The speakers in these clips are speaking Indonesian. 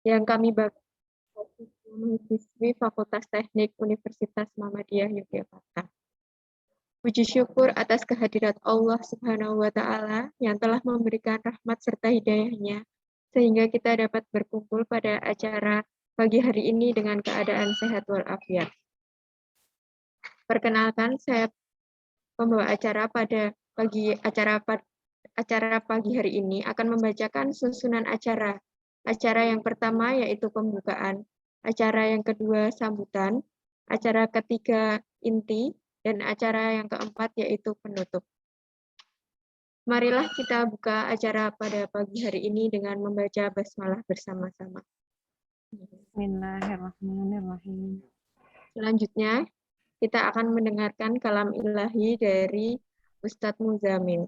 yang kami bagi mahasiswi Fakultas Teknik Universitas Muhammadiyah Yogyakarta. Puji syukur atas kehadirat Allah Subhanahu wa Ta'ala yang telah memberikan rahmat serta hidayahnya, sehingga kita dapat berkumpul pada acara pagi hari ini dengan keadaan sehat walafiat. Perkenalkan, saya pembawa acara pada acara pagi hari ini akan membacakan susunan acara. Acara yang pertama yaitu pembukaan, acara yang kedua sambutan, acara ketiga inti, dan acara yang keempat yaitu penutup. Marilah kita buka acara pada pagi hari ini dengan membaca basmalah bersama-sama. Bismillahirrahmanirrahim. Selanjutnya, kita akan mendengarkan kalam ilahi dari Ustadz Muzamin.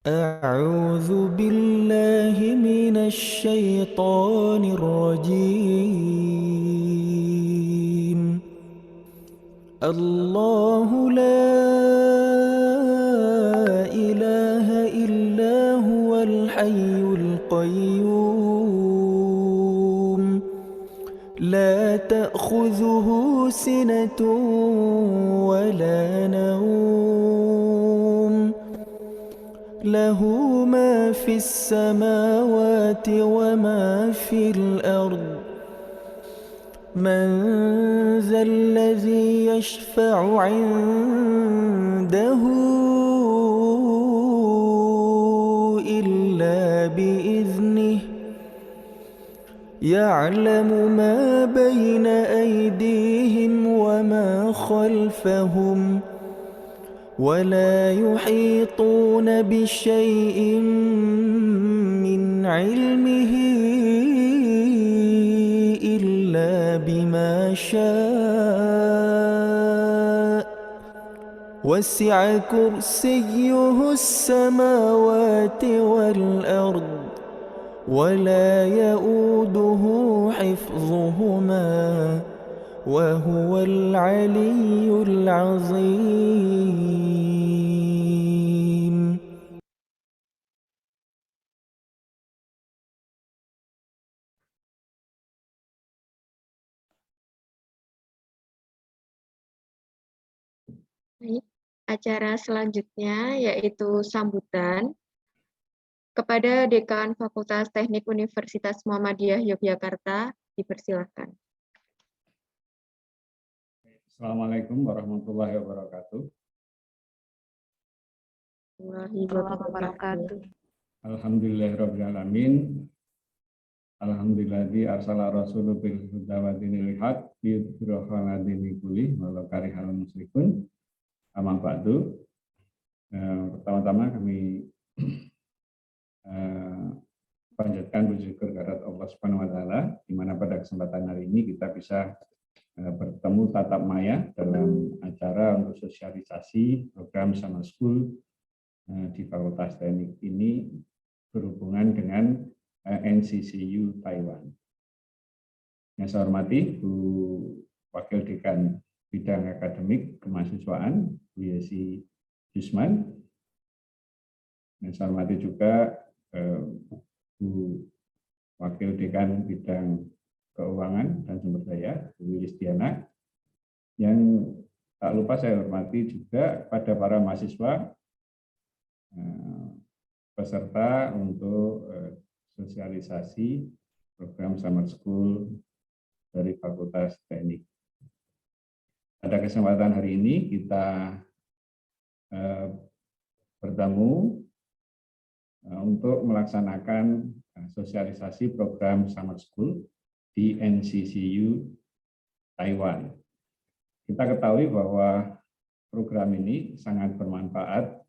أعوذ بالله من الشيطان الرجيم. الله لا إله إلا هو الحي القيوم لا تأخذه سنة ولا نوم له ما في السماوات وما في الأرض من ذا الذي يشفع عنده إلا بإذنه يعلم ما بين أيديهم وما خلفهم ولا يحيطون بشيء من علمه إلا بما شاء وسع كرسيه السماوات والأرض ولا يؤوده حفظهما وهو العلي العظيم. Acara selanjutnya yaitu sambutan kepada Dekan Fakultas Teknik Universitas Muhammadiyah Yogyakarta, dipersilakan. Assalamualaikum warahmatullahi wabarakatuh. Alhamdulillahirrahmanirrahim. Alhamdulilladzi arsala rasuluhu bil huda wa dinil haq liyudhhirahu 'ala dini kulli walau karihal musyrikun. Amma ba'du. Pertama-tama kami panjatkan puji syukur kehadirat Allah Subhanahu wa taala di mana pada kesempatan hari ini kita bisa bertemu tatap maya dalam acara untuk sosialisasi program Summer School di Fakultas Teknik ini berhubungan dengan NCCU Taiwan. Yang saya hormati Bu Wakil Dekan Bidang Akademik Kemahasiswaan Bu Yesi Jusman. Yang saya hormati juga Bu Wakil Dekan Bidang Keuangan dan Sumber Daya, Bu Yustiana. Yang tak lupa saya hormati juga pada para mahasiswa peserta untuk sosialisasi program Summer School dari Fakultas Teknik. Pada kesempatan hari ini kita bertemu untuk melaksanakan sosialisasi program Summer School di NCCU Taiwan. Kita ketahui bahwa program ini sangat bermanfaat,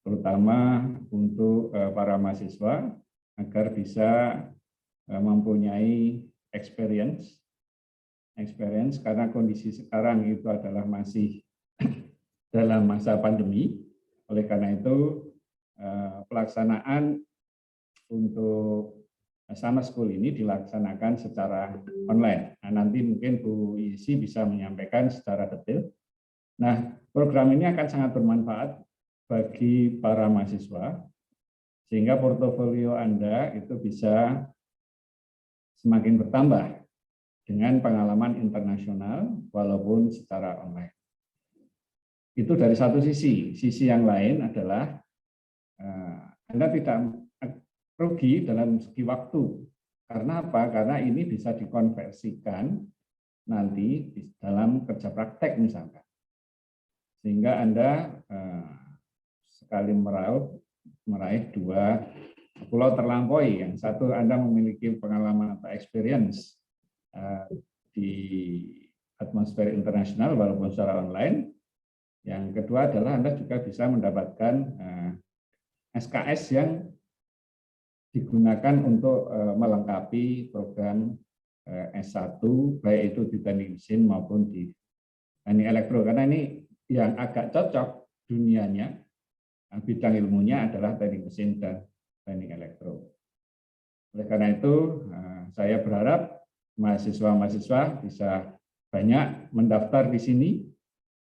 terutama untuk para mahasiswa agar bisa mempunyai experience karena kondisi sekarang itu adalah masih dalam masa pandemi. Oleh karena itu, pelaksanaan untuk summer school ini dilaksanakan secara online. Nah, nanti mungkin Bu Isi bisa menyampaikan secara detail. Nah, program ini akan sangat bermanfaat bagi para mahasiswa, sehingga portofolio Anda itu bisa semakin bertambah dengan pengalaman internasional walaupun secara online. Itu dari satu sisi. Sisi yang lain adalah Anda tidak rugi dalam segi waktu. Karena apa? Karena ini bisa dikonversikan nanti di dalam kerja praktek misalkan. Sehingga Anda sekali meraih dua pulau terlampaui. Yang satu, Anda memiliki pengalaman atau experience di atmosfer internasional walaupun secara online. Yang kedua adalah Anda juga bisa mendapatkan SKS yang digunakan untuk melengkapi program S1, baik itu di teknik mesin maupun di teknik elektro. Karena ini yang agak cocok dunianya, bidang ilmunya adalah teknik mesin dan teknik elektro. Oleh karena itu, saya berharap mahasiswa-mahasiswa bisa banyak mendaftar di sini.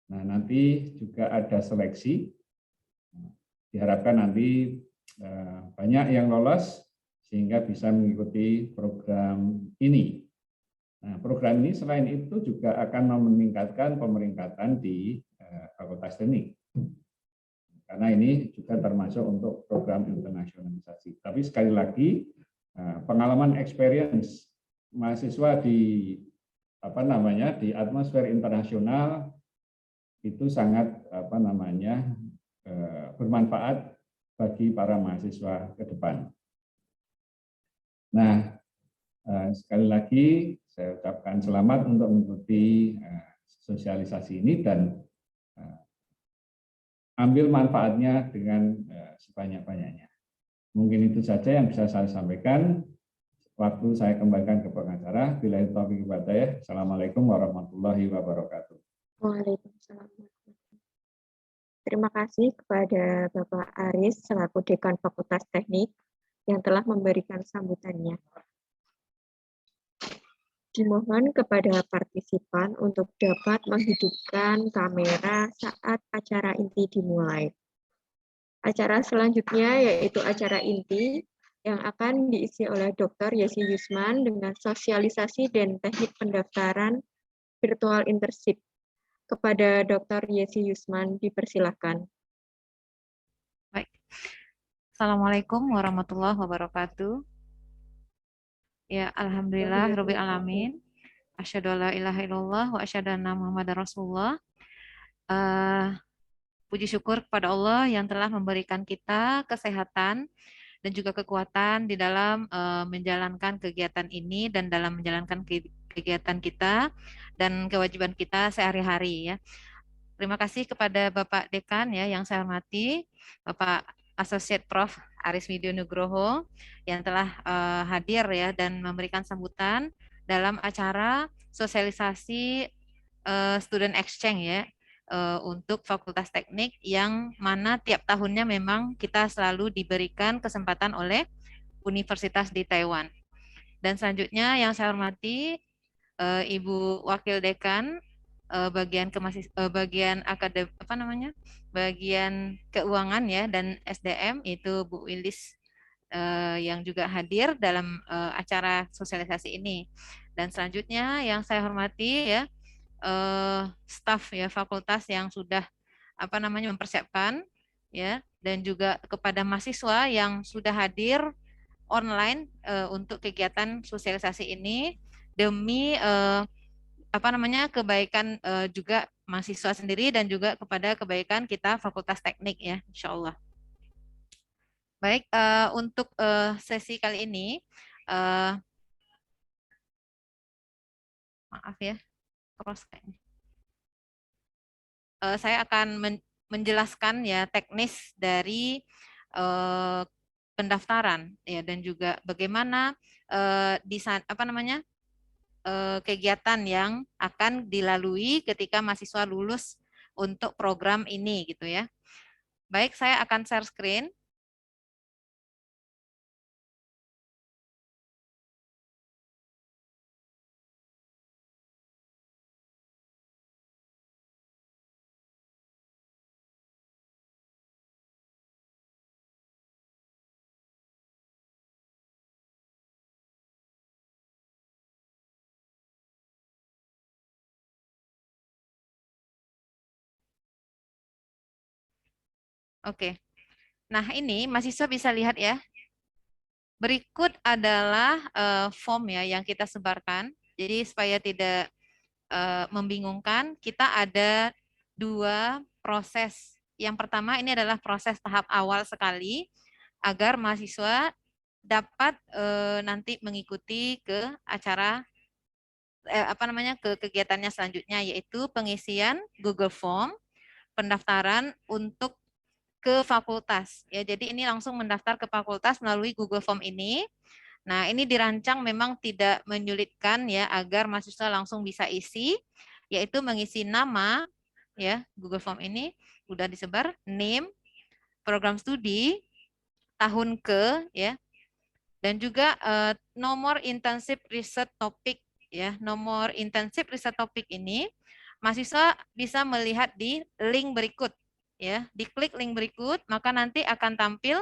Nah, nanti juga ada seleksi. Diharapkan nanti banyak yang lolos sehingga bisa mengikuti program ini. Nah, program ini selain itu juga akan meningkatkan pemeringkatan di Fakultas Teknik. Karena ini juga termasuk untuk program internasionalisasi. Tapi sekali lagi, pengalaman experience mahasiswa di di atmosfer internasional itu sangat bermanfaat bagi para mahasiswa ke depan. Nah, sekali lagi saya ucapkan selamat untuk mengikuti sosialisasi ini dan ambil manfaatnya dengan sebanyak-banyaknya. Mungkin itu saja yang bisa saya sampaikan. Waktu saya kembalikan ke pengacara. Billahi taufiq wal hidayah. Assalamualaikum warahmatullahi wabarakatuh. Waalaikumsalam. Terima kasih kepada Bapak Aris selaku Dekan Fakultas Teknik yang telah memberikan sambutannya. Dimohon kepada partisipan untuk dapat menghidupkan kamera saat acara inti dimulai. Acara selanjutnya yaitu acara inti yang akan diisi oleh Dr. Yesi Yusman dengan sosialisasi dan teknik pendaftaran virtual internship. Kepada Dr. Yesi Yusman dipersilahkan. Baik. Assalamualaikum warahmatullahi wabarakatuh. Ya, alhamdulillah rabbil alamin. Asyhadu alla ilaha illallah wa asyhadu anna Muhammadar Rasulullah. Puji syukur kepada Allah yang telah memberikan kita kesehatan dan juga kekuatan di dalam menjalankan kegiatan ini dan dalam menjalankan kegiatan kita dan kewajiban kita sehari-hari ya. Terima kasih kepada Bapak Dekan ya yang saya hormati, Bapak Associate Prof. Aris Widyo Nugroho yang telah hadir ya dan memberikan sambutan dalam acara sosialisasi student exchange ya untuk Fakultas Teknik yang mana tiap tahunnya memang kita selalu diberikan kesempatan oleh universitas di Taiwan. Dan selanjutnya yang saya hormati Ibu Wakil Dekan bagian bagian keuangan ya dan SDM itu Bu Wilis yang juga hadir dalam acara sosialisasi ini. Dan selanjutnya yang saya hormati ya staf ya fakultas yang sudah mempersiapkan ya dan juga kepada mahasiswa yang sudah hadir online untuk kegiatan sosialisasi ini demi kebaikan juga mahasiswa sendiri dan juga kepada kebaikan kita Fakultas Teknik ya, insya Allah. Baik, untuk sesi kali ini, maaf ya, terus kayaknya. Saya akan menjelaskan ya teknis dari pendaftaran ya dan juga bagaimana kegiatan yang akan dilalui ketika mahasiswa lulus untuk program ini gitu ya. Baik, saya akan share screen. Oke. Nah, ini mahasiswa bisa lihat ya. Berikut adalah form ya yang kita sebarkan. Jadi supaya tidak membingungkan, kita ada 2 proses. Yang pertama ini adalah proses tahap awal sekali agar mahasiswa dapat nanti mengikuti ke acara ke kegiatannya selanjutnya, yaitu pengisian Google Form pendaftaran untuk ke fakultas ya. Jadi ini langsung mendaftar ke fakultas melalui Google Form ini. Nah, ini dirancang memang tidak menyulitkan ya agar mahasiswa langsung bisa isi, yaitu mengisi nama ya. Google Form ini udah disebar, name, program studi, tahun ke ya, dan juga nomor intensif research topik ya. Nomor intensif research topik ini mahasiswa bisa melihat di link berikut ya. Diklik link berikut maka nanti akan tampil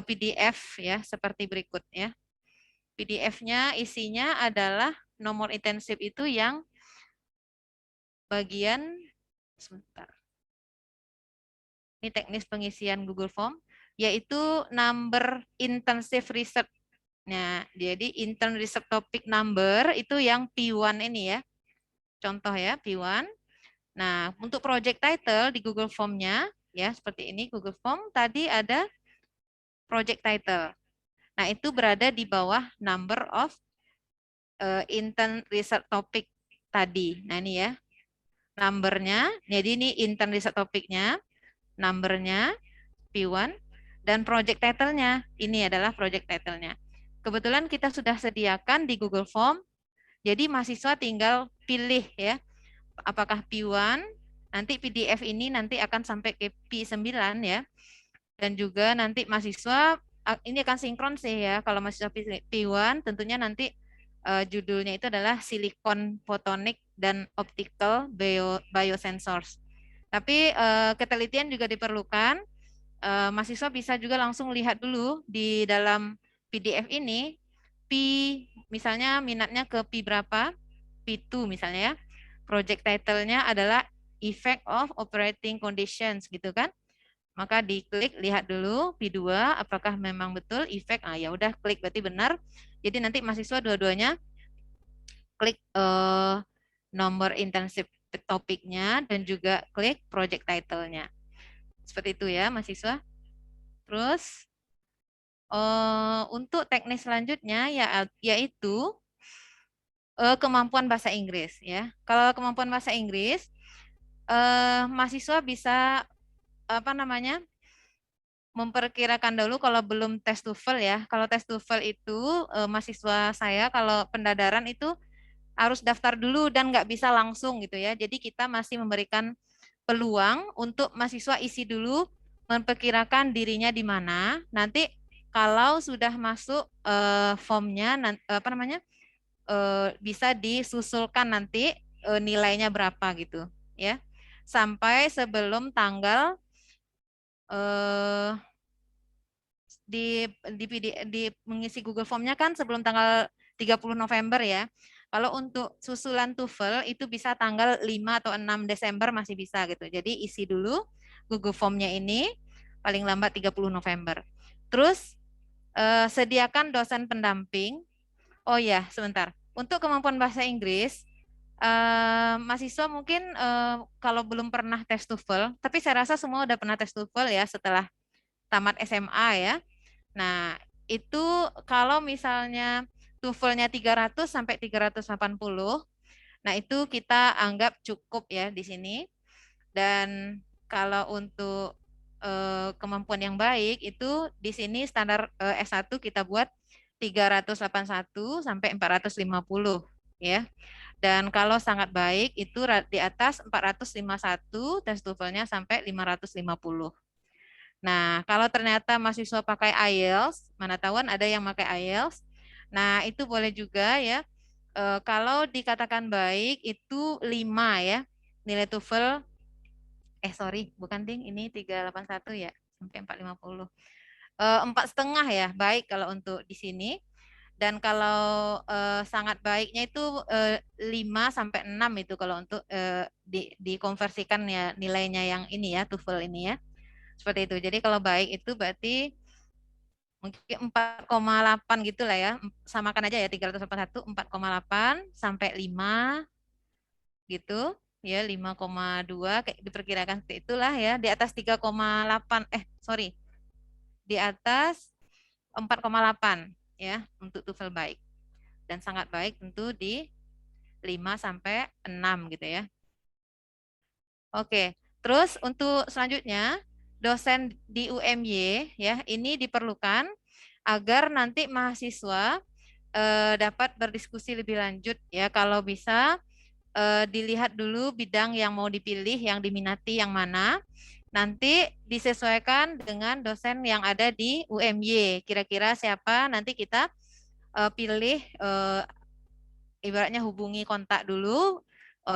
PDF ya seperti berikut ya. PDF-nya isinya adalah nomor intensif itu yang bagian sebentar. Ini teknis pengisian Google Form yaitu number intensive research. Nah, jadi intern research topic number itu yang P1 ini ya. Contoh ya, P1. Nah, untuk project title di Google Form-nya ya seperti ini Google Form tadi ada project title. Nah, itu berada di bawah number of intern research topic tadi. Nah, ini ya. Numbernya, jadi ini intern research topiknya, numbernya, P1, dan project title-nya. Ini adalah project title-nya. Kebetulan kita sudah sediakan di Google Form, jadi mahasiswa tinggal pilih ya, apakah P1, nanti PDF ini nanti akan sampai ke P9 ya, dan juga nanti mahasiswa, ini akan sinkron sih ya, kalau mahasiswa P1 tentunya nanti judulnya itu adalah Silicon Photonic dan Optical Biosensors. Tapi ketelitian juga diperlukan. Mahasiswa bisa juga langsung lihat dulu di dalam PDF ini, misalnya minatnya ke P berapa, P2 misalnya ya. Project title-nya adalah Effect of Operating Conditions gitu kan. Maka diklik, lihat dulu P2 apakah memang betul efek. Ya udah klik berarti benar. Jadi nanti mahasiswa dua-duanya klik nomor intensif topiknya dan juga klik project title-nya. Seperti itu ya mahasiswa. Terus untuk teknis selanjutnya yaitu kemampuan bahasa Inggris ya. Kalau kemampuan bahasa Inggris mahasiswa bisa memperkirakan dulu kalau belum tes TOEFL ya. Kalau tes TOEFL itu mahasiswa saya kalau pendadaran itu harus daftar dulu dan nggak bisa langsung gitu ya. Jadi kita masih memberikan peluang untuk mahasiswa isi dulu, memperkirakan dirinya di mana. Nanti kalau sudah masuk formnya, bisa disusulkan nanti nilainya berapa gitu ya. Sampai sebelum tanggal di mengisi Google Form-nya kan sebelum tanggal 30 November ya. Kalau untuk susulan TOEFL itu bisa tanggal 5 atau 6 Desember masih bisa gitu. Jadi isi dulu Google Form-nya ini paling lambat 30 November. Terus sediakan dosen pendamping. Oh ya, sebentar. Untuk kemampuan bahasa Inggris, mahasiswa mungkin kalau belum pernah tes TOEFL, tapi saya rasa semua udah pernah tes TOEFL ya setelah tamat SMA ya. Nah, itu kalau misalnya TOEFL-nya 300 sampai 380, nah itu kita anggap cukup ya di sini. Dan kalau untuk kemampuan yang baik itu di sini standar S1 kita buat 381 sampai 450 ya. Dan kalau sangat baik itu di atas 451 tes TOEFL-nya sampai 550. Nah, kalau ternyata mahasiswa pakai IELTS, mana tahuan ada yang pakai IELTS. Nah, itu boleh juga ya. Kalau dikatakan baik itu 5 ya. Nilai TOEFL sorry, bukan ding, ini 381 ya, sampai 450. 4,5 ya, baik kalau untuk di sini. Dan kalau sangat baiknya itu 5 sampai 6 itu kalau untuk dikonversikan ya nilainya yang ini ya, TOEFL ini ya. Seperti itu. Jadi kalau baik itu berarti mungkin 4,8 gitu lah ya. Samakan aja ya 381 4,8 sampai 5 gitu. Ya 5,2 kayak diperkirakan seperti itulah ya. Di atas 3,8 sorry. Di atas 4,8 ya untuk TOEFL baik. Dan sangat baik tentu di 5 sampai 6 gitu ya. Oke, terus untuk selanjutnya dosen di UMY ya ini diperlukan agar nanti mahasiswa dapat berdiskusi lebih lanjut ya. Kalau bisa dilihat dulu bidang yang mau dipilih, yang diminati yang mana. Nanti disesuaikan dengan dosen yang ada di UMY. Kira-kira siapa nanti kita pilih ibaratnya hubungi kontak dulu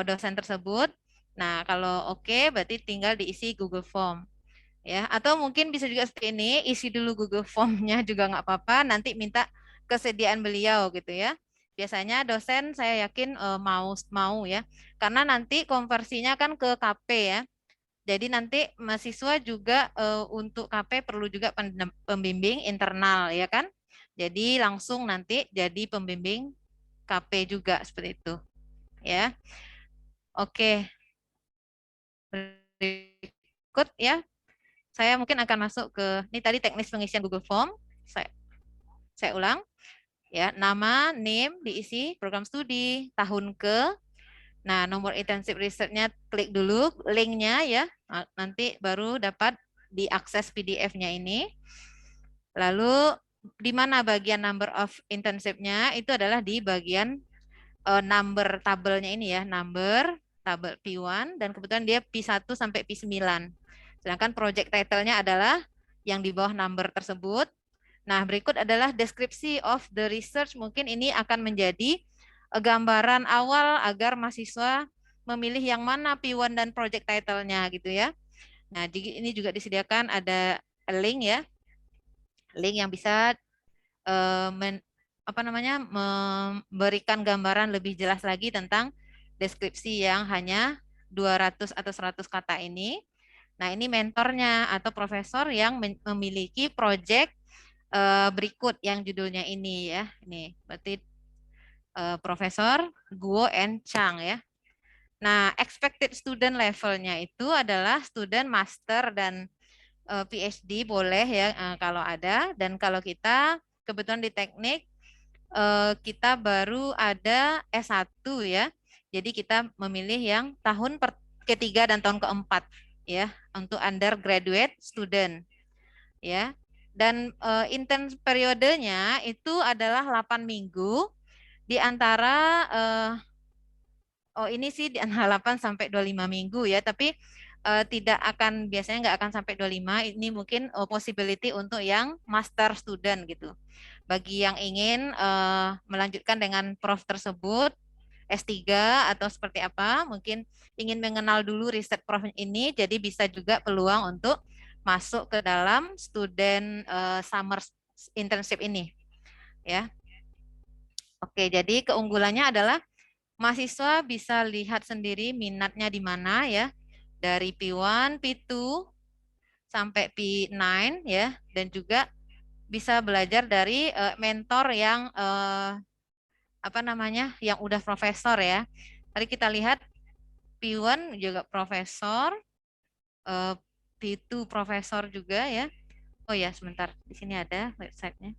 dosen tersebut. Nah, kalau oke berarti tinggal diisi Google Form. Ya, atau mungkin bisa juga seperti ini, isi dulu Google Form-nya juga nggak apa-apa, nanti minta kesediaan beliau gitu ya. Biasanya dosen saya yakin mau ya, karena nanti konversinya kan ke KP ya. Jadi nanti mahasiswa juga untuk KP perlu juga pembimbing internal ya kan. Jadi langsung nanti jadi pembimbing KP juga seperti itu ya. Oke. Berikut ya. Saya mungkin akan masuk ke ini tadi teknis pengisian Google Form. Saya ulang ya, nama, name diisi, program studi, tahun ke. Nah, nomor intensive research-nya klik dulu linknya ya. Nanti baru dapat diakses PDF-nya ini. Lalu di mana bagian number of internship-nya itu adalah di bagian number tabelnya ini ya, number tabel P1 dan kebetulan dia P1 sampai P9. Sedangkan project title-nya adalah yang di bawah number tersebut. Nah, berikut adalah deskripsi of the research. Mungkin ini akan menjadi gambaran awal agar mahasiswa memilih yang mana P1 dan project title-nya gitu ya. Nah, ini juga disediakan ada link ya. Link yang bisa memberikan gambaran lebih jelas lagi tentang deskripsi yang hanya 200 atau 100 kata ini. Nah, ini mentornya atau profesor yang memiliki proyek berikut yang judulnya ini ya. Ini berarti Profesor Guo and Chang ya. Nah, expected student levelnya itu adalah student master dan PhD boleh ya kalau ada, dan kalau kita kebetulan di teknik kita baru ada S1 ya. Jadi kita memilih yang tahun ketiga dan tahun keempat ya untuk undergraduate student ya. Dan intern periodenya itu adalah 8 minggu di antara ini sih di antara 8 sampai 25 minggu ya, tapi tidak akan biasanya nggak akan sampai 25. Ini mungkin possibility untuk yang master student gitu. Bagi yang ingin melanjutkan dengan prof tersebut S3 atau seperti apa, mungkin ingin mengenal dulu riset prof ini, jadi bisa juga peluang untuk masuk ke dalam student summer internship ini ya. Oke, jadi keunggulannya adalah mahasiswa bisa lihat sendiri minatnya di mana ya, dari P1, P2 sampai P9 ya, dan juga bisa belajar dari mentor yang yang udah profesor ya. Tadi kita lihat P1 juga profesor, P2 profesor juga ya. Oh ya, sebentar, di sini ada websitenya.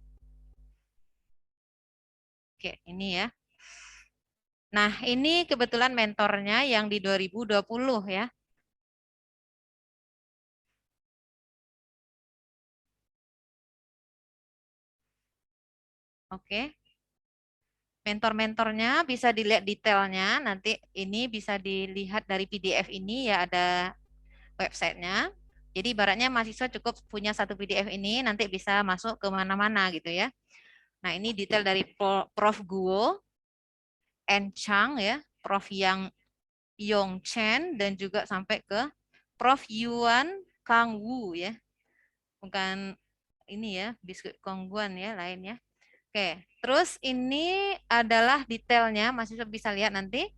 Oke, ini ya. Nah, ini kebetulan mentornya yang di 2020 ya. Oke. mentor-mentornya bisa dilihat detailnya. Nanti ini bisa dilihat dari PDF ini ya, ada websitenya. Jadi ibaratnya mahasiswa cukup punya satu PDF ini, nanti bisa masuk ke mana-mana gitu ya. Nah ini detail dari Prof. Guo, N. Chang ya, Prof. Yang Yong Chen, dan juga sampai ke Prof. Yuan Kang Wu ya. Bukan ini ya, biskuit Kongguan ya, lainnya. Oke, terus ini adalah detailnya, mahasiswa bisa lihat nanti.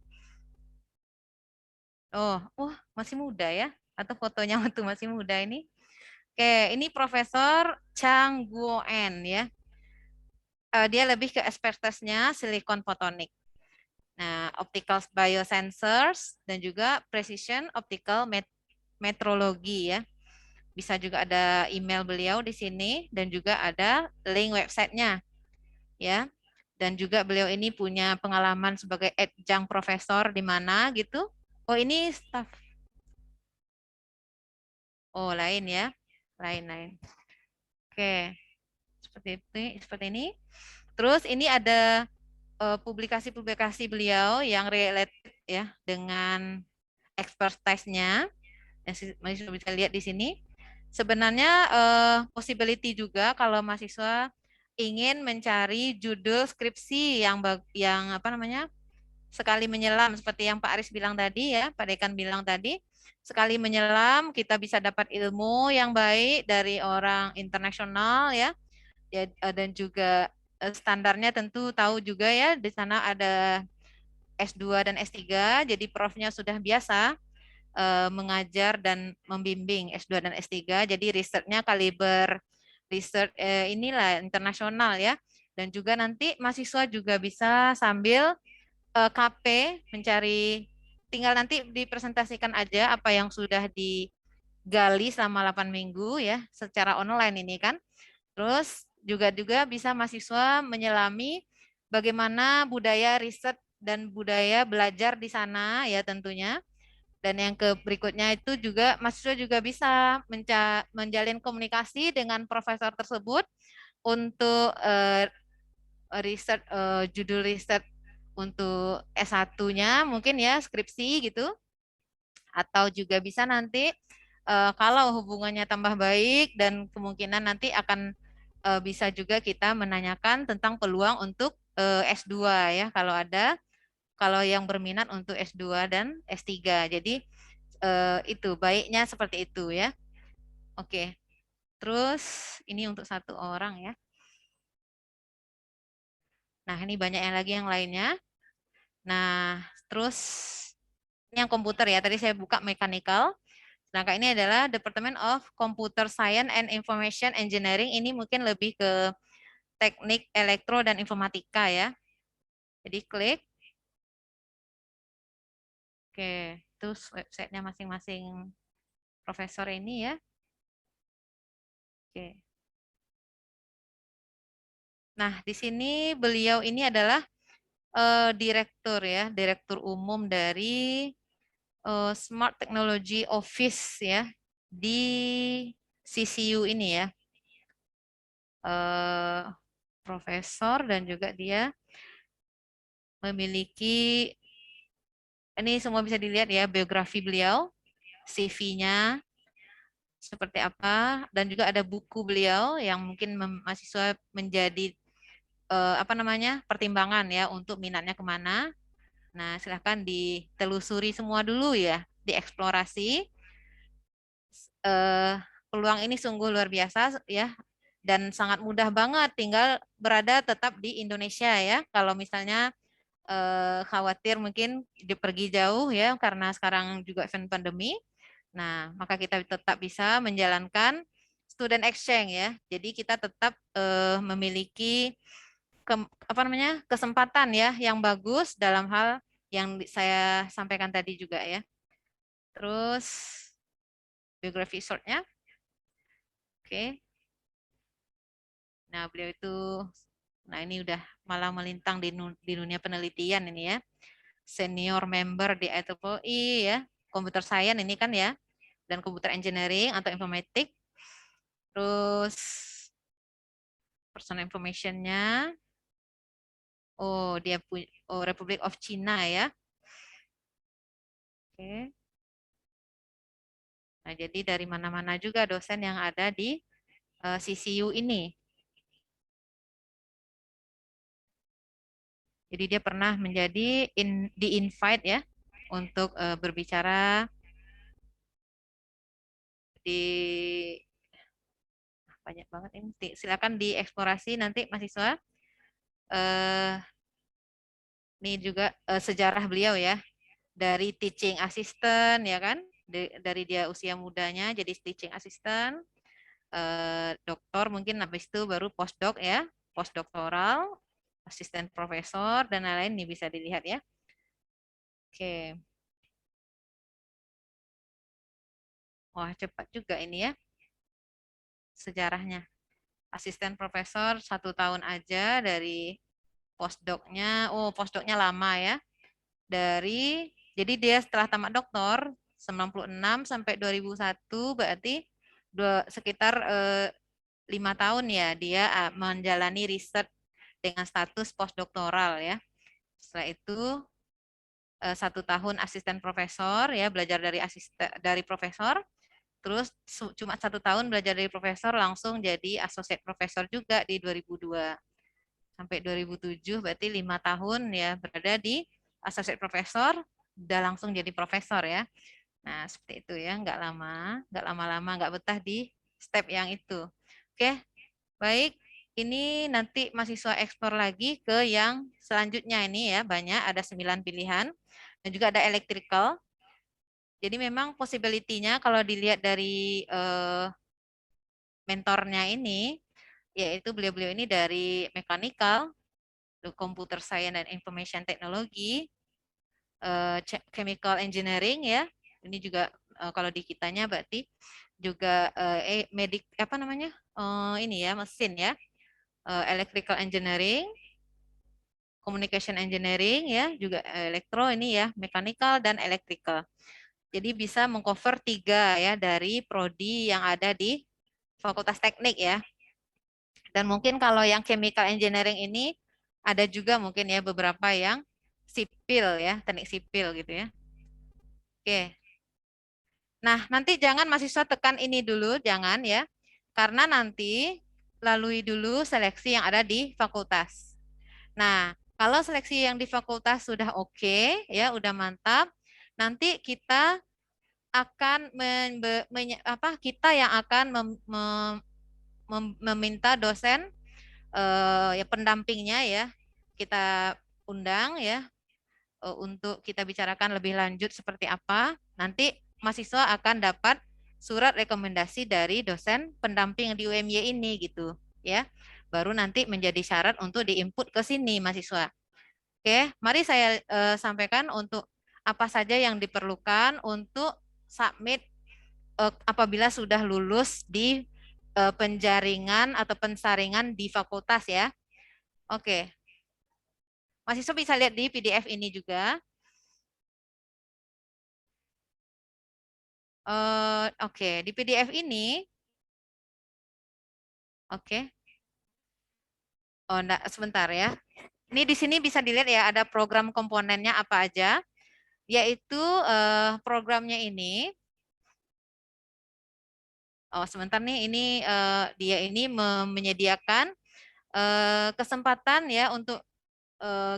Oh, masih muda ya, atau fotonya waktu masih muda ini. Oke, ini Profesor Chang Guoen ya. Dia lebih ke expertise-nya silikon fotonik. Nah, optical biosensors dan juga precision optical metrology ya. Bisa juga ada email beliau di sini dan juga ada link websitenya ya. Dan juga beliau ini punya pengalaman sebagai adjunct profesor di mana gitu. Oh, ini staff. Oh, lain ya. Lain-lain. Oke. Seperti ini. Terus ini ada publikasi-publikasi beliau yang related ya dengan expertise-nya. Mahasiswa bisa lihat di sini. Sebenarnya possibility juga kalau mahasiswa ingin mencari judul skripsi yang apa namanya, sekali menyelam seperti yang Pak Aris bilang tadi ya, Pak Dekan bilang tadi, sekali menyelam kita bisa dapat ilmu yang baik dari orang internasional ya, dan juga standarnya tentu tahu juga ya, di sana ada S2 dan S3, jadi profnya sudah biasa mengajar dan membimbing S2 dan S3, jadi risetnya kaliber riset inilah internasional ya, dan juga nanti mahasiswa juga bisa sambil KP mencari, tinggal nanti dipresentasikan aja apa yang sudah digali selama 8 minggu ya, secara online ini kan. Terus juga bisa mahasiswa menyelami bagaimana budaya riset dan budaya belajar di sana ya tentunya. Dan yang berikutnya itu juga mahasiswa juga bisa menjalin komunikasi dengan profesor tersebut untuk riset, judul riset untuk S1-nya mungkin ya, skripsi gitu. Atau juga bisa nanti kalau hubungannya tambah baik dan kemungkinan nanti akan bisa juga kita menanyakan tentang peluang untuk S2 ya, kalau ada, kalau yang berminat untuk S2 dan S3. Jadi itu baiknya seperti itu ya. Oke. Terus ini untuk satu orang ya. Nah, ini banyak yang lagi yang lainnya. Nah, terus ini yang komputer ya. Tadi saya buka mechanical. Sedangkan ini adalah Department of Computer Science and Information Engineering. Ini mungkin lebih ke teknik elektro dan informatika ya. Jadi klik. Oke, terus websitenya masing-masing profesor ini ya. Oke. Nah, di sini beliau ini adalah direktur ya, direktur umum dari Smart Technology Office ya di CCU ini ya. Profesor dan juga dia memiliki, ini semua bisa dilihat ya, biografi beliau, CV-nya seperti apa, dan juga ada buku beliau yang mungkin mahasiswa menjadi apa namanya, pertimbangan ya untuk minatnya kemana. Nah, silahkan ditelusuri semua dulu ya, dieksplorasi. Peluang ini sungguh luar biasa ya, dan sangat mudah banget, tinggal berada tetap di Indonesia ya. Kalau misalnya khawatir mungkin pergi jauh ya karena sekarang juga event pandemi. Nah, maka kita tetap bisa menjalankan student exchange ya. Jadi kita tetap memiliki apa namanya, kesempatan ya yang bagus dalam hal yang saya sampaikan tadi juga ya. Terus biografi shortnya. Oke. Nah, beliau itu, nah ini udah malah melintang di dunia penelitian ini ya. Senior member di IEEE ya, Computer Science ini kan ya, dan Computer Engineering atau Informatik. Terus personal information-nya. Oh, dia punya Republic of China ya. Oke. Nah, jadi dari mana-mana juga dosen yang ada di CCU ini. Jadi dia pernah menjadi di-invite ya untuk berbicara di banyak banget ini. Silakan dieksplorasi nanti mahasiswa. Ini juga sejarah beliau ya. Dari teaching assistant ya kan, dari dia usia mudanya jadi teaching assistant, doktor mungkin habis itu baru postdoc ya, postdoktoral, asisten profesor dan lain-lain, ini bisa dilihat ya. Oke. Wah, cepat juga ini ya sejarahnya. Asisten profesor 1 tahun aja dari postdoc-nya. Oh, postdoc-nya lama ya. Jadi dia setelah tamat doktor 96 sampai 2001 berarti sekitar 5 tahun ya dia menjalani riset dengan status postdoktoral ya. Setelah itu 1 tahun asisten profesor ya, belajar dari profesor. Terus cuma 1 tahun belajar dari profesor langsung jadi associate profesor juga di 2002 sampai 2007, berarti 5 tahun ya berada di associate profesor, udah langsung jadi profesor ya. Nah seperti itu ya, nggak lama-lama, nggak betah di step yang itu. Oke, baik. Ini nanti mahasiswa eksplor lagi ke yang selanjutnya ini ya, banyak, ada 9 pilihan. Dan juga ada electrical. Jadi memang possibility-nya kalau dilihat dari mentornya ini, yaitu beliau-beliau ini dari mechanical, computer science dan information technology, chemical engineering ya. Ini juga kalau di kitanya berarti juga apa namanya? Ini ya, mesin ya. Electrical engineering, communication engineering ya, juga elektro ini ya, mechanical dan electrical. Jadi bisa mengcover 3 ya dari prodi yang ada di Fakultas Teknik ya. Dan mungkin kalau yang chemical engineering ini ada juga mungkin ya beberapa yang sipil ya, teknik sipil gitu ya. Oke. Nah, nanti jangan mahasiswa tekan ini dulu, jangan ya. Karena nanti lalui dulu seleksi yang ada di fakultas. Nah, kalau seleksi yang di fakultas sudah oke, ya, udah mantap, nanti kita akan kita yang akan meminta dosen ya pendampingnya ya kita undang ya untuk kita bicarakan lebih lanjut seperti apa. Nanti mahasiswa akan dapat surat rekomendasi dari dosen pendamping di UMY ini gitu ya. Baru nanti menjadi syarat untuk diinput ke sini mahasiswa. Oke, mari saya sampaikan untuk apa saja yang diperlukan untuk submit apabila sudah lulus di penjaringan atau pensaringan di fakultas ya. Oke. Mahasiswa bisa lihat di PDF ini juga. Oke, di PDF ini. Oke. Oh, enggak, sebentar ya. Ini di sini bisa dilihat ya, ada program komponennya apa aja. Yaitu programnya ini. Oh, sebentar nih, ini dia ini menyediakan kesempatan ya untuk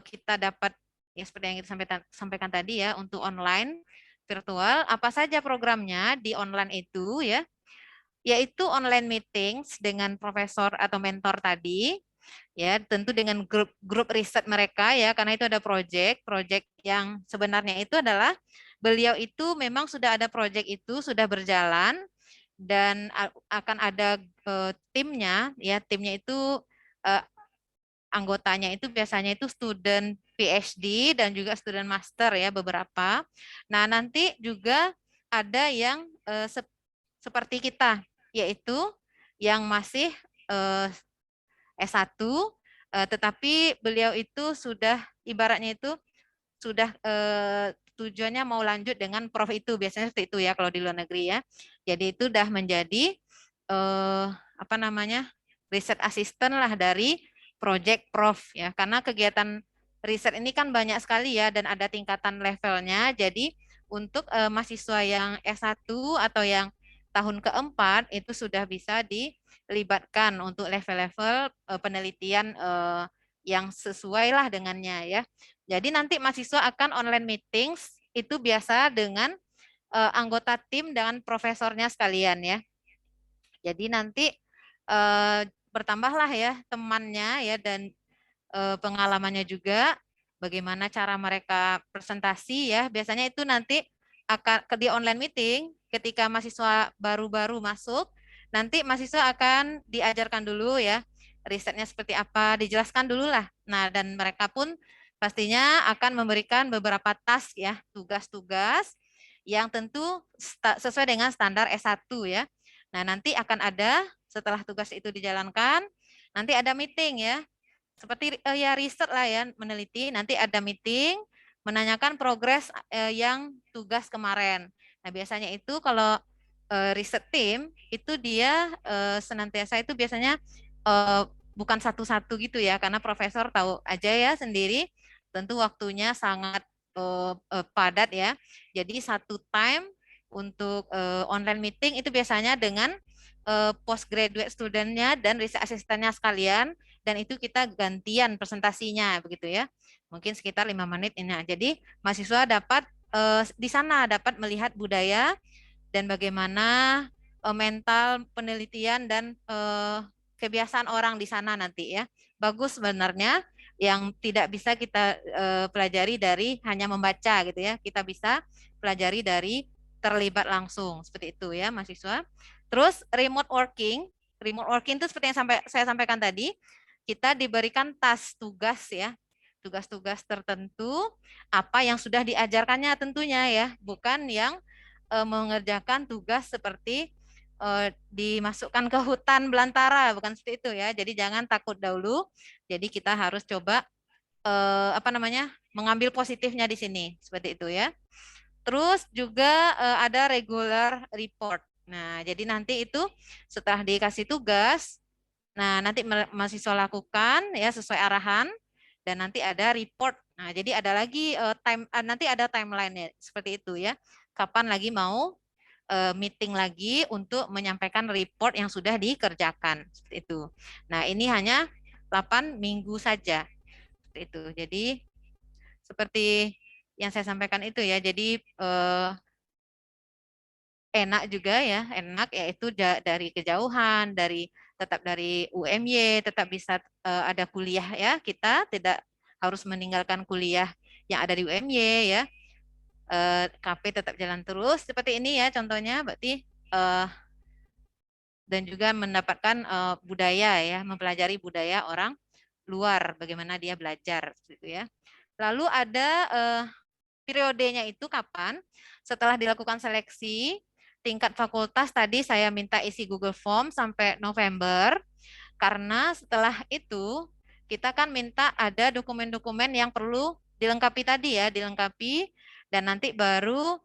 kita dapat ya seperti yang kita sampaikan tadi ya untuk online virtual. Apa saja programnya di online itu ya? Yaitu online meetings dengan profesor atau mentor tadi ya, tentu dengan grup riset mereka ya, karena itu ada project yang sebenarnya itu adalah beliau itu memang sudah ada project itu sudah berjalan dan akan ada timnya ya, timnya itu anggotanya itu biasanya itu student PhD dan juga student master ya beberapa. Nah, nanti juga ada yang seperti kita, yaitu yang masih S1, tetapi beliau itu sudah ibaratnya itu sudah tujuannya mau lanjut dengan prof itu, biasanya seperti itu ya kalau di luar negeri ya. Jadi itu sudah menjadi apa namanya, riset assistant lah dari project prof ya, karena kegiatan riset ini kan banyak sekali ya dan ada tingkatan levelnya. Jadi untuk mahasiswa yang S1 atau yang tahun keempat itu sudah bisa dilibatkan untuk level-level penelitian yang sesuai lah dengannya ya. Jadi nanti mahasiswa akan online meetings itu biasa dengan anggota tim dengan profesornya sekalian ya. Jadi nanti bertambahlah ya temannya ya dan pengalamannya juga, bagaimana cara mereka presentasi ya. Biasanya itu nanti akan di online meeting ketika mahasiswa baru-baru masuk, nanti mahasiswa akan diajarkan dulu ya risetnya seperti apa, dijelaskan dulu lah. Nah, dan mereka pun pastinya akan memberikan beberapa task ya, tugas-tugas yang tentu sesuai dengan standar S1 ya. Nah, nanti akan ada setelah tugas itu dijalankan, nanti ada meeting ya. Seperti ya riset lah ya, meneliti, nanti ada meeting, menanyakan progres yang tugas kemarin. Nah, biasanya itu kalau riset tim, itu dia senantiasa itu biasanya bukan satu-satu gitu ya, karena profesor tahu aja ya sendiri, tentu waktunya sangat padat ya. Jadi satu time untuk online meeting itu biasanya dengan postgraduate studentnya dan riset asistennya sekalian, dan itu kita gantian presentasinya begitu ya, mungkin sekitar 5 menit ini. Jadi mahasiswa dapat di sana dapat melihat budaya dan bagaimana mental penelitian dan kebiasaan orang di sana nanti ya. Bagus sebenarnya, yang tidak bisa kita pelajari dari hanya membaca gitu ya, kita bisa pelajari dari terlibat langsung seperti itu ya mahasiswa. Terus remote working itu seperti yang saya sampaikan tadi, kita diberikan tugas ya, tugas-tugas tertentu apa yang sudah diajarkannya tentunya ya, bukan yang mengerjakan tugas seperti dimasukkan ke hutan belantara, bukan seperti itu ya. Jadi jangan takut dahulu. Jadi kita harus coba mengambil positifnya di sini seperti itu ya. Terus juga ada regular report. Nah, jadi nanti itu setelah dikasih tugas, nah nanti mahasiswa lakukan ya sesuai arahan dan nanti ada report. Nah, jadi ada lagi nanti ada timeline-nya seperti itu ya. Kapan lagi mau meeting lagi untuk menyampaikan report yang sudah dikerjakan seperti itu. Nah, ini hanya 8 minggu saja. Seperti itu. Jadi seperti yang saya sampaikan itu ya. Jadi enak juga ya, enak yaitu dari kejauhan, tetap dari UMY, tetap bisa ada kuliah ya. Kita tidak harus meninggalkan kuliah yang ada di UMY ya. KP tetap jalan terus seperti ini ya contohnya, berarti dan juga mendapatkan budaya ya, mempelajari budaya orang luar, bagaimana dia belajar gitu ya. Lalu ada periodenya itu kapan? Setelah dilakukan seleksi tingkat fakultas, tadi saya minta isi Google Form sampai November, karena setelah itu kita kan minta ada dokumen-dokumen yang perlu dilengkapi tadi ya, dilengkapi, dan nanti baru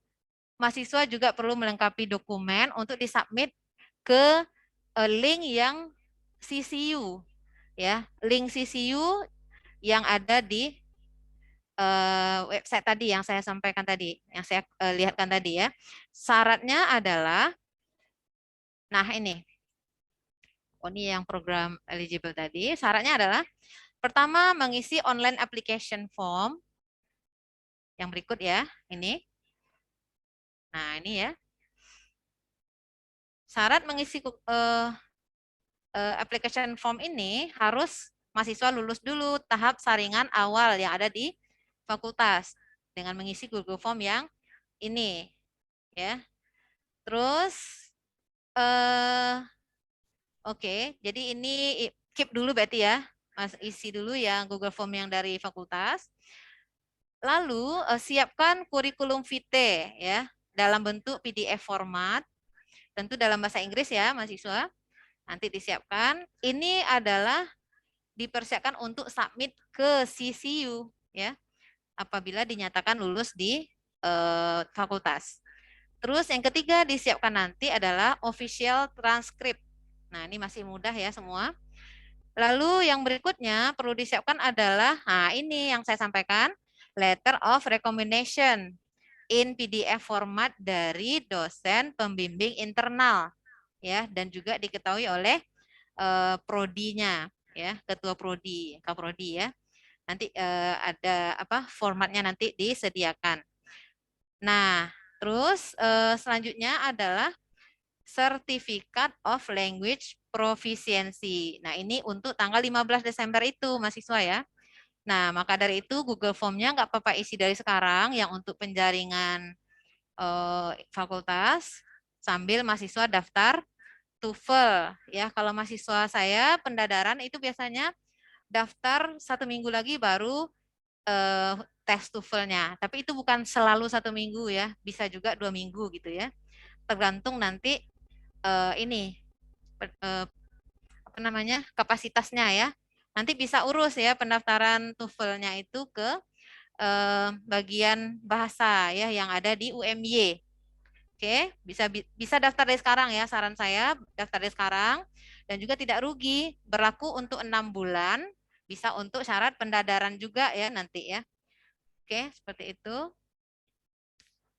mahasiswa juga perlu melengkapi dokumen untuk disubmit ke link yang CCU ya, link CCU yang ada di website tadi yang saya sampaikan tadi, yang saya lihatkan tadi ya. Syaratnya adalah, nah ini yang program eligible tadi. Syaratnya adalah pertama mengisi online application form yang berikut ya, ini. Nah ini ya. Syarat mengisi application form ini harus mahasiswa lulus dulu tahap saringan awal yang ada di fakultas dengan mengisi Google Form yang ini ya. Terus oke, jadi ini keep dulu berarti ya, Mas, isi dulu yang Google Form yang dari fakultas. Lalu siapkan kurikulum vitae ya dalam bentuk PDF format, tentu dalam bahasa Inggris ya mahasiswa. Nanti disiapkan. Ini adalah dipersiapkan untuk submit ke CCU ya, apabila dinyatakan lulus di fakultas. Terus yang ketiga disiapkan nanti adalah official transcript. Nah, ini masih mudah ya semua. Lalu yang berikutnya perlu disiapkan adalah, nah ini yang saya sampaikan, letter of recommendation in PDF format dari dosen pembimbing internal, ya, dan juga diketahui oleh prodinya, ya, ketua prodi, kaprodi, ya. Nanti ada apa formatnya nanti disediakan. Nah, terus selanjutnya adalah Certificate of Language Proficiency. Nah, ini untuk tanggal 15 Desember itu, mahasiswa ya. Nah, maka dari itu Google Form-nya nggak apa-apa isi dari sekarang yang untuk penjaringan fakultas sambil mahasiswa daftar TOEFL. Ya, kalau mahasiswa saya pendadaran itu biasanya daftar 1 minggu lagi baru tes TOEFL-nya. Tapi itu bukan selalu 1 minggu ya, bisa juga 2 minggu gitu ya. Tergantung nanti ini apa namanya kapasitasnya ya. Nanti bisa urus ya pendaftaran TOEFL-nya itu ke bagian bahasa ya yang ada di UMY. Oke, bisa daftar dari sekarang ya. Saran saya daftar dari sekarang dan juga tidak rugi. Berlaku untuk 6 bulan, bisa untuk syarat pendadaran juga ya nanti ya. Oke, seperti itu.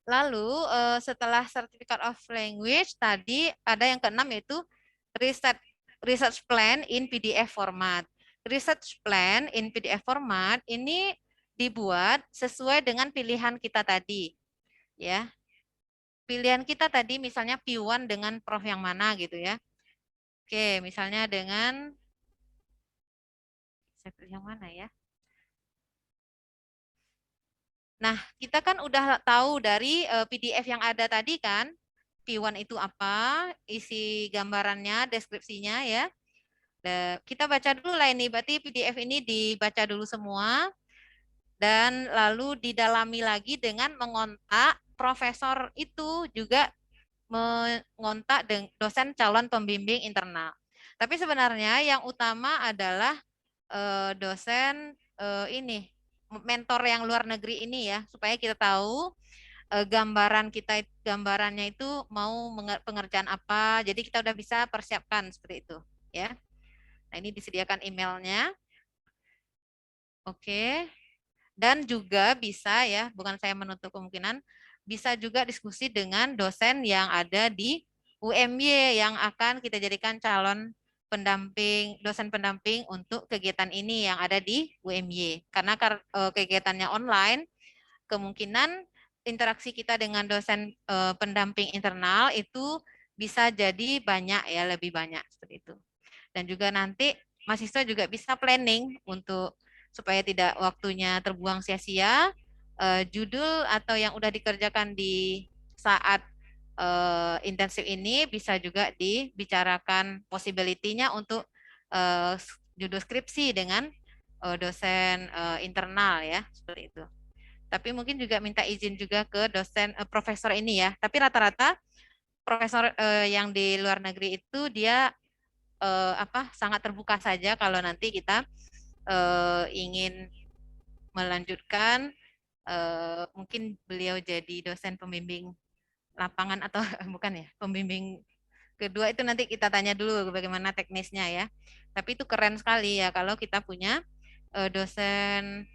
Lalu setelah Certificate of Language tadi ada yang keenam yaitu research plan in PDF format. Research plan in PDF format ini dibuat sesuai dengan pilihan kita tadi. Ya. Pilihan kita tadi misalnya P1 dengan prof yang mana gitu ya. Oke, misalnya dengan saya pilih yang mana ya? Nah, kita kan udah tahu dari PDF yang ada tadi kan, P1 itu apa, isi gambarannya, deskripsinya ya. Kita baca dulu lah ini, berarti PDF ini dibaca dulu semua, dan lalu didalami lagi dengan mengontak profesor itu juga mengontak dosen calon pembimbing internal. Tapi sebenarnya yang utama adalah dosen ini, mentor yang luar negeri ini ya, supaya kita tahu gambarannya itu mau pengerjaan apa, jadi kita udah bisa persiapkan seperti itu ya. Nah, ini disediakan emailnya. Oke. Dan juga bisa ya, bukan saya menutup kemungkinan, bisa juga diskusi dengan dosen yang ada di UMY yang akan kita jadikan calon pendamping, dosen pendamping untuk kegiatan ini yang ada di UMY. Karena kegiatannya online, kemungkinan interaksi kita dengan dosen pendamping internal itu bisa jadi banyak ya, lebih banyak seperti itu. Dan juga nanti mahasiswa juga bisa planning untuk supaya tidak waktunya terbuang sia-sia, judul atau yang udah dikerjakan di saat intensif ini bisa juga dibicarakan possibility-nya untuk judul skripsi dengan dosen internal ya, seperti itu. Tapi mungkin juga minta izin juga ke dosen profesor ini ya. Tapi rata-rata profesor yang di luar negeri itu dia sangat terbuka saja kalau nanti kita ingin melanjutkan mungkin beliau jadi dosen pembimbing lapangan atau bukan ya, pembimbing kedua itu nanti kita tanya dulu bagaimana teknisnya ya. Tapi itu keren sekali ya kalau kita punya dosen,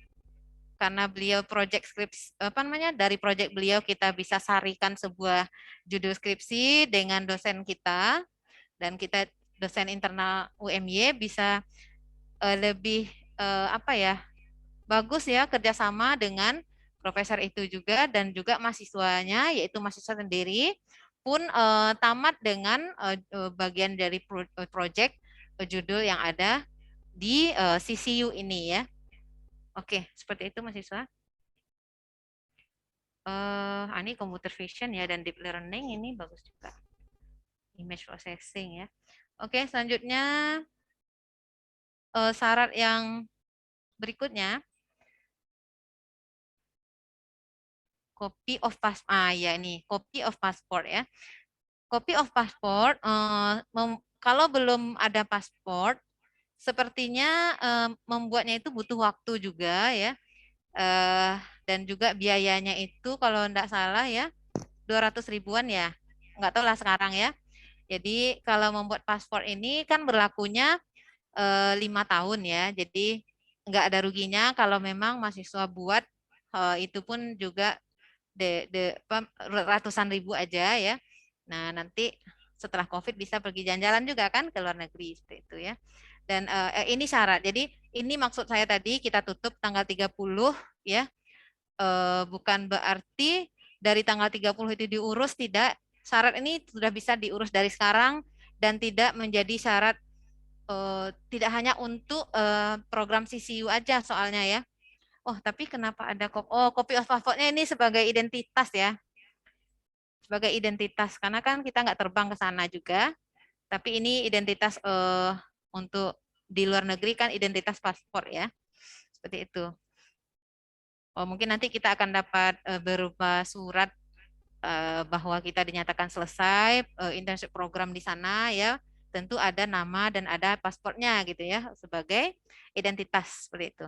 karena beliau project skripsi dari project beliau kita bisa sarikan sebuah judul skripsi dengan dosen kita, dan kita dosen internal UMY bisa lebih bagus ya kerjasama dengan profesor itu juga, dan juga mahasiswanya yaitu mahasiswa sendiri pun tamat dengan bagian dari project judul yang ada di CCU ini ya. Oke, seperti itu mahasiswa. Ini computer vision ya dan deep learning ini bagus juga. Image processing ya. Oke, selanjutnya syarat yang berikutnya, copy of passport. Ya ini copy of passport ya. Copy of passport, kalau belum ada paspor, sepertinya membuatnya itu butuh waktu juga ya. Dan juga biayanya itu kalau tidak salah ya 200 ribuan ya. Nggak tahu lah sekarang ya. Jadi kalau membuat paspor ini kan berlakunya 5 tahun ya. Jadi nggak ada ruginya kalau memang mahasiswa buat itu pun juga ratusan ribu aja ya. Nah, nanti setelah COVID bisa pergi jalan-jalan juga kan ke luar negeri seperti itu ya. Dan ini syarat. Jadi ini maksud saya tadi kita tutup tanggal 30 ya. Bukan berarti dari tanggal 30 itu diurus, tidak. Syarat ini sudah bisa diurus dari sekarang dan tidak menjadi syarat tidak hanya untuk program CCU aja soalnya ya. Oh, tapi kenapa ada copy of passportnya ini sebagai identitas ya. Sebagai identitas karena kan kita nggak terbang ke sana juga. Tapi ini identitas untuk di luar negeri kan identitas paspor ya. Seperti itu. Oh, mungkin nanti kita akan dapat berupa surat bahwa kita dinyatakan selesai internship program di sana ya. Tentu ada nama dan ada paspornya gitu ya sebagai identitas seperti itu.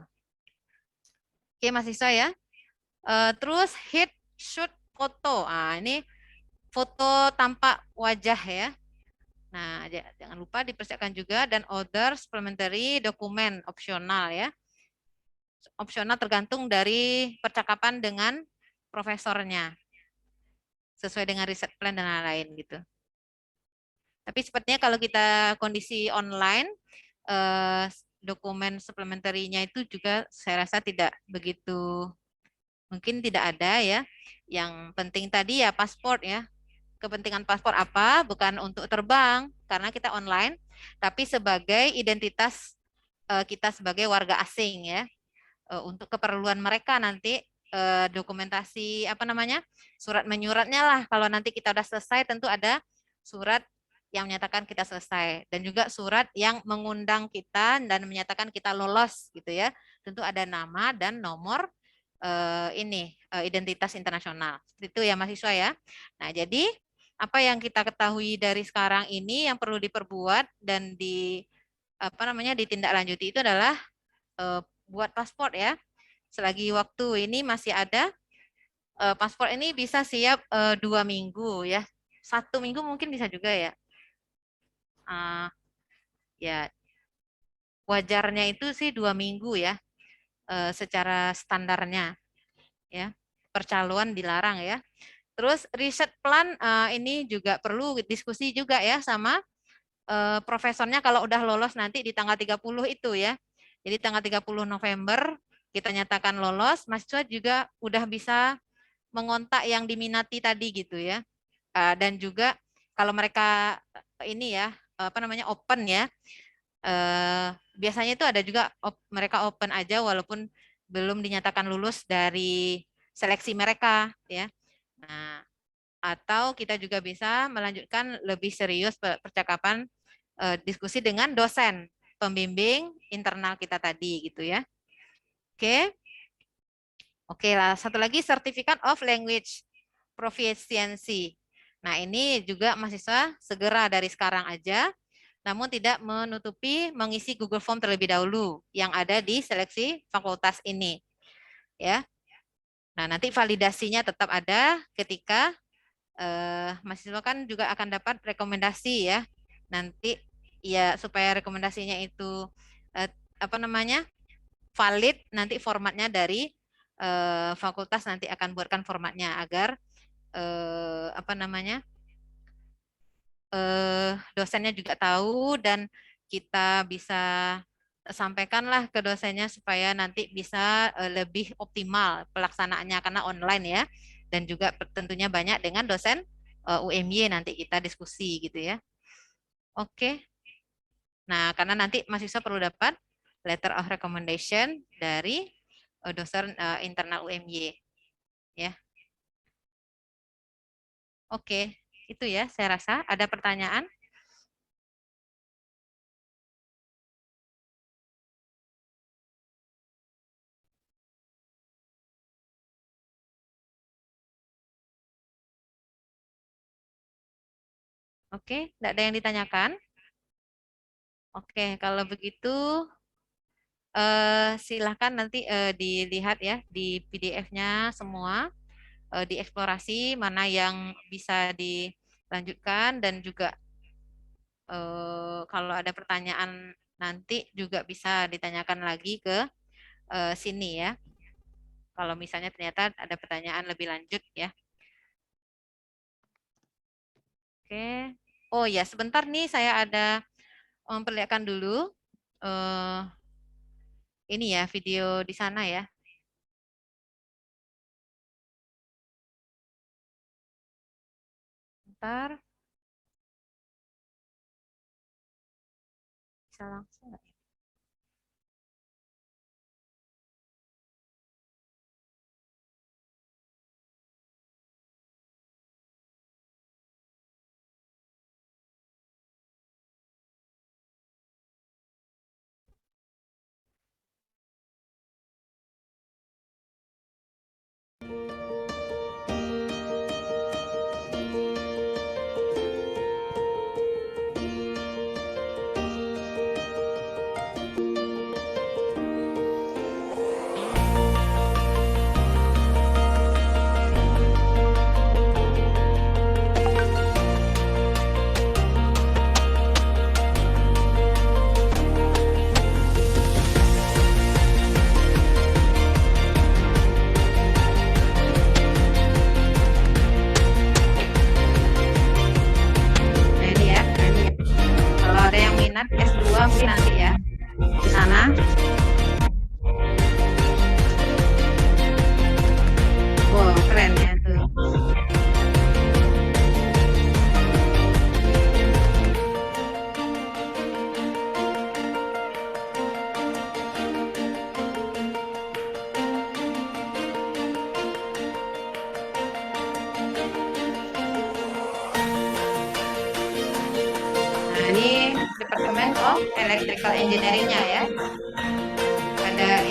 Oke, mahasiswa ya. Terus shoot foto. Nah, ini foto tampak wajah ya. Nah, jangan lupa dipersiapkan juga dan other supplementary dokumen opsional ya. Opsional tergantung dari percakapan dengan profesornya. Sesuai dengan riset plan dan lain-lain gitu. Tapi sepertinya kalau kita kondisi online, dokumen supplementary-nya itu juga saya rasa tidak begitu, mungkin tidak ada ya. Yang penting tadi ya paspor ya. Kepentingan paspor apa? Bukan untuk terbang karena kita online, tapi sebagai identitas kita sebagai warga asing ya. Untuk keperluan mereka nanti dokumentasi apa namanya? Surat menyuratnya lah. Kalau nanti kita udah selesai tentu ada surat yang menyatakan kita selesai dan juga surat yang mengundang kita dan menyatakan kita lolos gitu ya. Tentu ada nama dan nomor identitas internasional. Itu ya mahasiswa ya. Nah, jadi apa yang kita ketahui dari sekarang ini yang perlu diperbuat dan ditindaklanjuti itu adalah buat paspor ya. Selagi waktu ini masih ada, paspor ini bisa siap 2 minggu ya. 1 minggu mungkin bisa juga ya. Ya wajarnya itu sih 2 minggu ya, secara standarnya ya. Percaloan dilarang ya. Terus riset plan ini juga perlu diskusi juga ya sama profesornya kalau udah lolos nanti di tanggal 30 itu ya. Jadi tanggal 30 November kita nyatakan lolos, mahasiswa juga udah bisa mengontak yang diminati tadi gitu ya. Dan juga kalau mereka ini ya open ya. Biasanya itu ada juga mereka open aja walaupun belum dinyatakan lulus dari seleksi mereka ya. Nah, atau kita juga bisa melanjutkan lebih serius percakapan diskusi dengan dosen pembimbing internal kita tadi gitu ya. Oke. Oke lah, satu lagi Certificate of Language Proficiency. Nah, ini juga mahasiswa segera dari sekarang aja, namun tidak menutupi mengisi Google Form terlebih dahulu yang ada di seleksi fakultas ini. Ya. Nah, nanti validasinya tetap ada ketika mahasiswa kan juga akan dapat rekomendasi ya. Nanti ya supaya rekomendasinya itu valid, nanti formatnya dari fakultas nanti akan buatkan formatnya agar dosennya juga tahu dan kita bisa sampaikanlah ke dosennya supaya nanti bisa lebih optimal pelaksanaannya karena online ya, dan juga tentunya banyak dengan dosen UMY nanti kita diskusi gitu ya. Oke. Nah, karena nanti mahasiswa perlu dapat letter of recommendation dari dosen internal UMY ya. Oke, itu ya saya rasa. Ada pertanyaan? Oke, tidak ada yang ditanyakan? Oke, kalau begitu silahkan nanti dilihat ya di PDF-nya semua, dieksplorasi mana yang bisa dilanjutkan dan juga kalau ada pertanyaan nanti juga bisa ditanyakan lagi ke sini ya. Kalau misalnya ternyata ada pertanyaan lebih lanjut ya. Oke. Oh ya, sebentar nih saya ada memperlihatkan dulu ini ya video di sana ya. Bentar. Bisa langsung nggak ya? Nah ini ya. Kalau ada yang minat S2 mungkin nanti ya di sana. Wow, keren ya tuh. Nah ini Departemen of Electrical Engineering-nya ya. Ada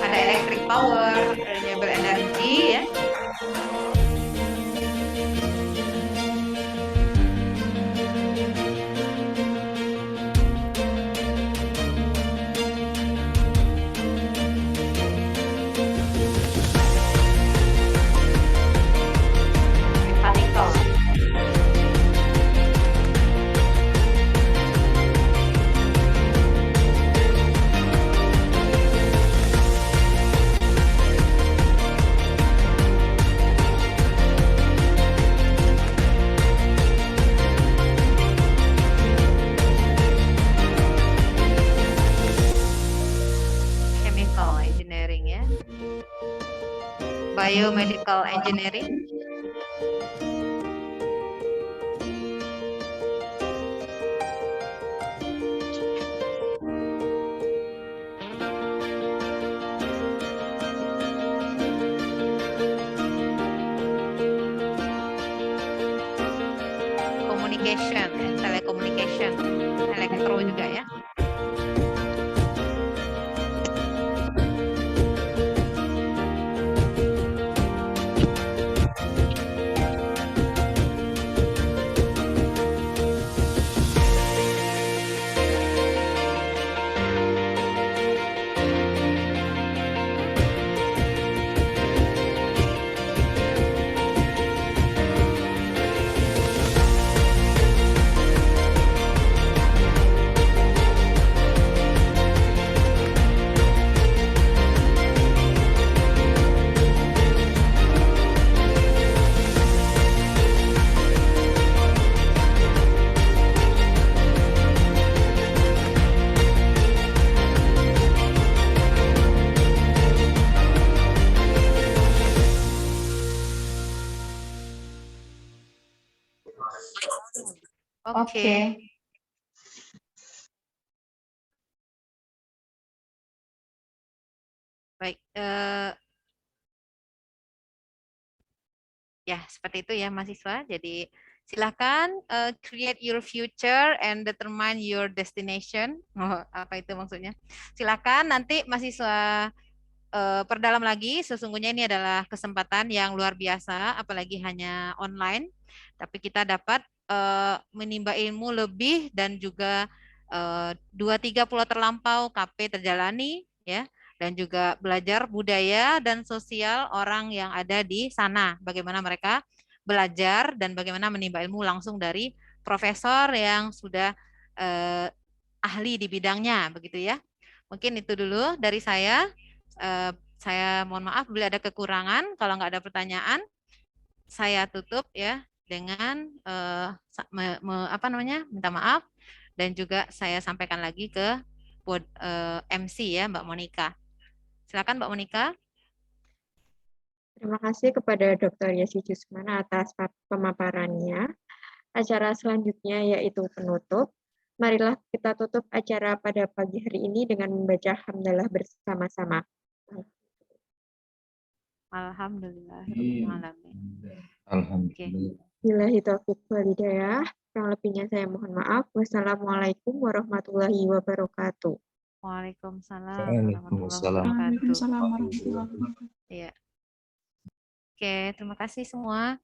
electric power, renewable energy ya. Mechanical. Chemical engineering ya. Biomedical engineering. Communication, ya, telecommunication, elektro juga ya. Oke. Baik, ya seperti itu ya mahasiswa. Jadi silakan create your future and determine your destination. Oh, apa itu maksudnya? Silakan nanti mahasiswa perdalam lagi. Sesungguhnya ini adalah kesempatan yang luar biasa, apalagi hanya online. Tapi kita dapat menimba ilmu lebih dan juga 2-3 pulau terlampau KP terjalani ya. Dan juga belajar budaya dan sosial orang yang ada di sana, bagaimana mereka belajar dan bagaimana menimba ilmu langsung dari profesor yang sudah ahli di bidangnya, begitu ya. Mungkin itu dulu dari saya. Saya mohon maaf bila ada kekurangan. Kalau nggak ada pertanyaan, saya tutup ya dengan minta maaf, dan juga saya sampaikan lagi ke MC ya, Mbak Monika. Silakan Mbak Monika. Terima kasih kepada Dr. Yesi Jusmana atas pemaparannya. Acara selanjutnya yaitu penutup. Marilah kita tutup acara pada pagi hari ini dengan membaca hamdalah bersama-sama. Alhamdulillah. Alhamdulillah. Billahi taufiq wal hidayah. Kurang lebihnya saya mohon maaf. Wassalamualaikum warahmatullahi wabarakatuh. Waalaikumsalam Waalaikumsalam. warahmatullahi wabarakatuh. Waalaikumsalam warahmatullahi wabarakatuh. Iya. Oke, terima kasih semua.